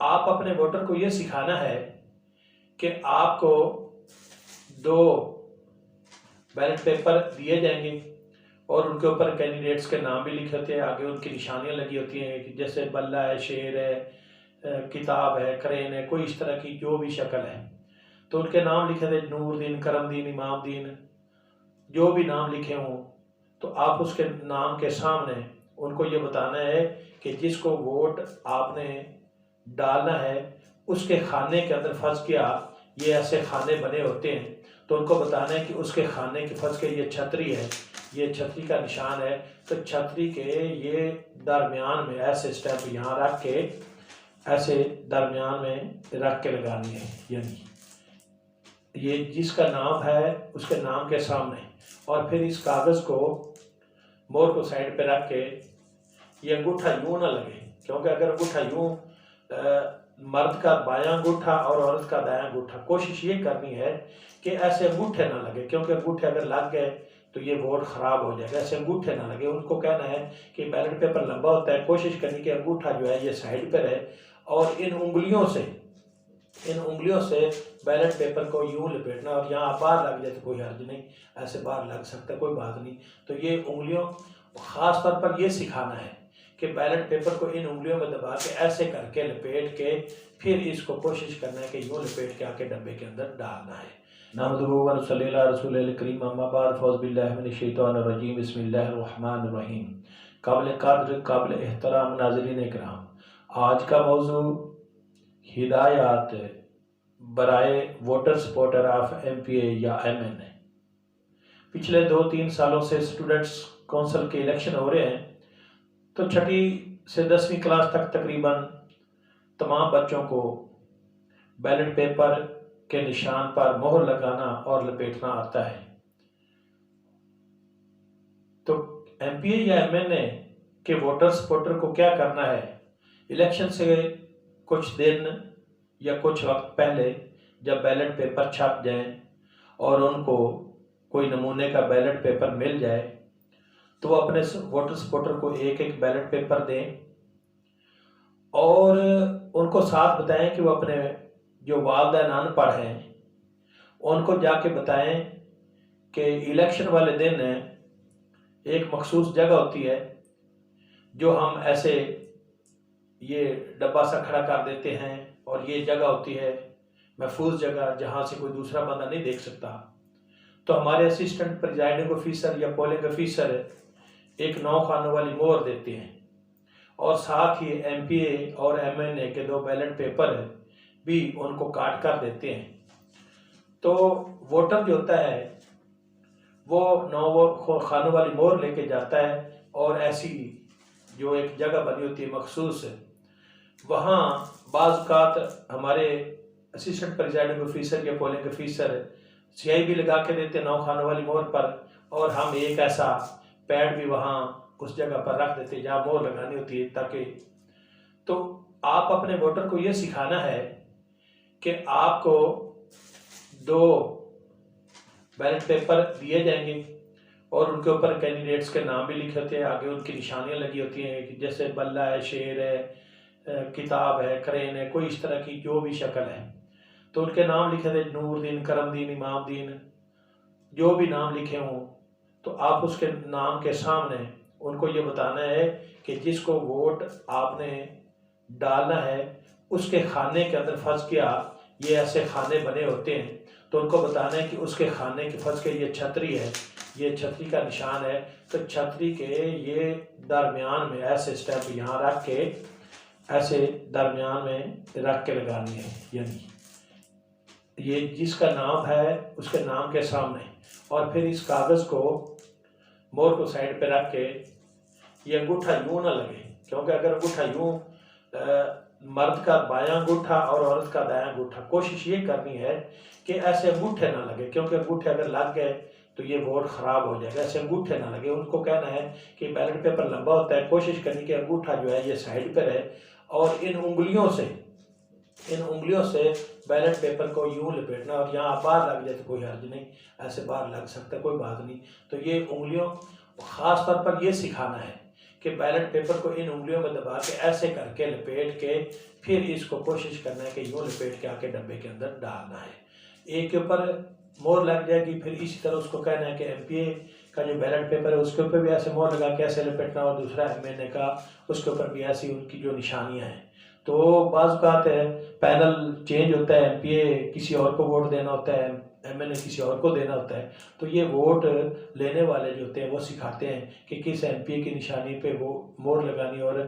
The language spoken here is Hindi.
आप अपने वोटर को ये सिखाना है कि आपको 2 बैलेट पेपर दिए जाएंगे और उनके ऊपर कैंडिडेट्स के नाम भी लिखे होते हैं, आगे उनकी निशानियां लगी होती हैं कि जैसे बल्ला है, शेर है, किताब है, क्रेन है, कोई इस तरह की जो भी शक्ल है तो उनके नाम लिखे थे, नूरदीन, करमदीन, इमामदीन, जो भी नाम लिखे हों तो आप उसके नाम के सामने उनको ये बताना है कि जिसको वोट आपने डालना है उसके खाने के अंदर फंस गया, ये ऐसे खाने बने होते हैं तो उनको बताना है कि उसके खाने के फंस के ये छतरी है, ये छतरी का निशान है, तो छतरी के ये दरमियान में ऐसे स्टेप यहाँ रख के ऐसे दरमियान में रख के लगानी है, यानी ये जिसका नाम है उसके नाम के सामने। और फिर इस कागज़ को मोर को साइड पे रख के ये अंगूठा यूं ना लगे, क्योंकि अगर अंगूठा यूं मर्द का बायां अंगूठा और औरत का दायां अंगूठा, कोशिश ये करनी है कि ऐसे अंगूठे ना लगे, क्योंकि अंगूठे अगर लग गए तो ये वोट ख़राब हो जाएगा। ऐसे अंगूठे ना लगे। उनको कहना है कि बैलेट पेपर लंबा होता है, कोशिश करनी कि अंगूठा जो है ये साइड पर है और इन उंगलियों से बैलेट पेपर को यूं लपेटना, और यहाँ बाहर लग जाए तो कोई हर्ज नहीं, ऐसे बाहर लग सकता है, कोई बात नहीं। तो ये उंगलियों ख़ास तौर पर ये सिखाना है कि बैलेट पेपर को इन उंगलियों में दबा के ऐसे करके लपेट के फिर इसको कोशिश करना है कि यूँ लपेट के आके डब्बे के अंदर डालना है। नहमदुहु व नसल्ली अला रसूलिल करीम, अम्मा बाद, फ़ौज़ बिल्लाहि मिनश शैतानिर रजीम, बिस्मिल्लाहिर रहमानिर रहीम। काबिल क़द्र, काबिल एहतराम नाज़रीन इकराम, आज का मौजू हिदायत बराए वोटर सपोर्टर ऑफ MPA या MNA। पिछले 2-3 सालों से स्टूडेंट्स काउंसिल के इलेक्शन हो रहे हैं, तो 6वीं से 10वीं क्लास तक तकरीबन तमाम बच्चों को बैलेट पेपर के निशान पर मोहर लगाना और लपेटना आता है। तो MPA या MNA के वोटर सपोर्टर को क्या करना है, इलेक्शन से कुछ दिन या कुछ वक्त पहले जब बैलेट पेपर छप जाएं और उनको कोई नमूने का बैलेट पेपर मिल जाए तो वो अपने वोटर सपोर्टर को एक एक बैलेट पेपर दें और उनको साथ बताएं कि वो अपने जो वालिदैन अनपढ़ हैं उनको जाके बताएं कि इलेक्शन वाले दिन एक मखसूस जगह होती है जो हम ऐसे ये डब्बा सा खड़ा कर देते हैं और ये जगह होती है महफूज जगह जहाँ से कोई दूसरा बंदा नहीं देख सकता। तो हमारे असिस्टेंट प्रिजाइडिंग ऑफिसर या पोलिंग ऑफिसर एक 9 खानों वाली मोहर देते हैं और साथ ही MPA और MNA के 2 बैलेट पेपर भी उनको काट कर देते हैं। तो वोटर जो होता है वो 9 खानों वाली मोहर लेके जाता है और ऐसी जो एक जगह बनी होती है मखसूस, वहाँ बाज़ हमारे असिस्टेंट प्रिजाइडिंग ऑफिसर या पोलिंग ऑफिसर स्याही भी लगा के देते 9 खानों वाली मोहर पर, और हम एक ऐसा पैड भी वहाँ उस जगह पर रख देते जहाँ मोहर लगानी होती है। ताकि तो आप अपने वोटर को ये सिखाना है कि आपको 2 बैलेट पेपर दिए जाएंगे और उनके ऊपर कैंडिडेट्स के नाम भी लिखे होते हैं, आगे उनकी निशानियां लगी होती हैं कि जैसे बल्ला है, शेर है, किताब है, क्रेन है, कोई इस तरह की जो भी शक्ल है तो उनके नाम लिखे थे, नूरदीन, करमदीन, इमामदीन, जो भी नाम लिखे हों तो आप उसके नाम के सामने उनको ये बताना है कि जिसको वोट आपने डालना है उसके खाने के अंदर फंस गया, ये ऐसे खाने बने होते हैं तो उनको बताना है कि उसके खाने के फंस के ये छतरी है, ये छतरी का निशान है, तो छतरी के ये दरमियान में ऐसे स्टेप यहाँ रख के ऐसे दरमियान में रख के लगानी है, यानी ये जिसका नाम है उसके नाम के सामने। और फिर इस कागज़ को मोर को साइड पे रख के ये अंगूठा यूं ना लगे, क्योंकि अगर अंगूठा यूं मर्द का बायां अंगूठा और औरत का दायां अंगूठा, कोशिश ये करनी है कि ऐसे अंगूठे ना लगे, क्योंकि अंगूठे अगर लग गए तो ये वोट ख़राब हो जाएगा। ऐसे अंगूठे ना लगे। उनको कहना है कि बैलेट पेपर लंबा होता है, कोशिश करनी कि अंगूठा जो है ये साइड पर है और इन उंगलियों से बैलेट पेपर को यूं लपेटना, और यहाँ बाहर लग जाए तो कोई हर्ज नहीं, ऐसे बाहर लग सकता है, कोई बात नहीं। तो ये उंगलियों ख़ास तौर पर ये सिखाना है कि बैलेट पेपर को इन उंगलियों में दबा के ऐसे करके लपेट के फिर इसको कोशिश करना है कि यूँ लपेट के आके डब्बे के अंदर डालना है। एक के ऊपर मोहर लग जाएगी, फिर इसी तरह उसको कहना है कि एमपीए का जो बैलेट पेपर है उसके ऊपर भी ऐसे मोहर लगा के ऐसे लपेटना, और दूसरा एमएनए का उसके ऊपर भी ऐसी उनकी जो निशानियां हैं। तो बाज़ बात है पैनल चेंज होता है, एमपीए किसी और को वोट देना होता है, एमएनए किसी और को देना होता है। तो ये वोट लेने वाले जो होते हैं वो सिखाते हैं कि किस एमपीए की निशानी पे वो मोहर लगानी और